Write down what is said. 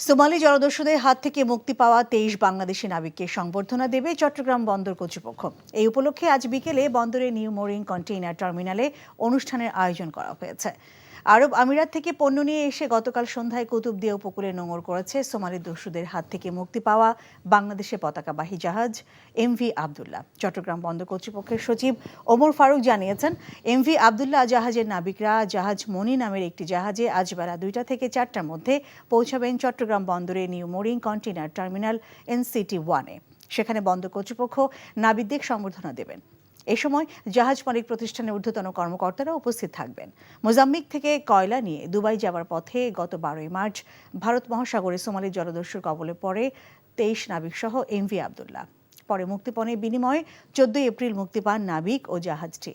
Somali জলদস্যুদের হাত থেকে মুক্তি পাওয়া 23 বাংলাদেশি নাবিককে সংবর্ধনা দেবে চট্টগ্রাম বন্দর কর্তৃপক্ষ। এই উপলক্ষে আজ বিকেলে বন্দরের নিউ মোরিং কন্টেইনার টার্মিনালে অনুষ্ঠানের আয়োজন করা হয়েছে। আরব আমিরাত থেকে পণ্য নিয়ে এসে গতকাল সন্ধ্যায় কুতুবদিয়া উপকূলে নোঙর করেছে সোমালি দস্যুদের হাত থেকে মুক্তি পাওয়া বাংলাদেশের পতাকাবাহী জাহাজ এমভি আবদুল্লাহ। চট্টগ্রাম বন্দর কর্তৃপক্ষের সচিব ওমর ফারুক জানিয়েছেন, এমভি আবদুল্লাহ জাহাজের নাবিকরা জাহাজ মনি নামের একটি জাহাজে আজ বেলা 2টা থেকে 4টার মধ্যে পৌঁছাবেন চট্টগ্রাম বন্দরের নিউ মোরিং কন্টেইনার টার্মিনাল NCT-1-এ। সেখানে বন্দর কর্তৃপক্ষ নাবিকদের সংবর্ধনা দেবেন। এ সময় জাহাজ মালিক প্রতিষ্ঠানের ঊর্ধ্বতন কর্মকর্তারা উপস্থিত থাকবেন। মোজাম্বিক থেকে কয়লা নিয়ে দুবাই যাওয়ার পথে গত 12ই মার্চ ভারত মহাসাগরে সোমালি জলদস্যুর কবলে পড়ে 23 নাবিক সহ এমভি আবদুল্লাহ। পরে মুক্তিপণের বিনিময়ে 14 এপ্রিল মুক্তি পান নাবিক ও জাহাজটি।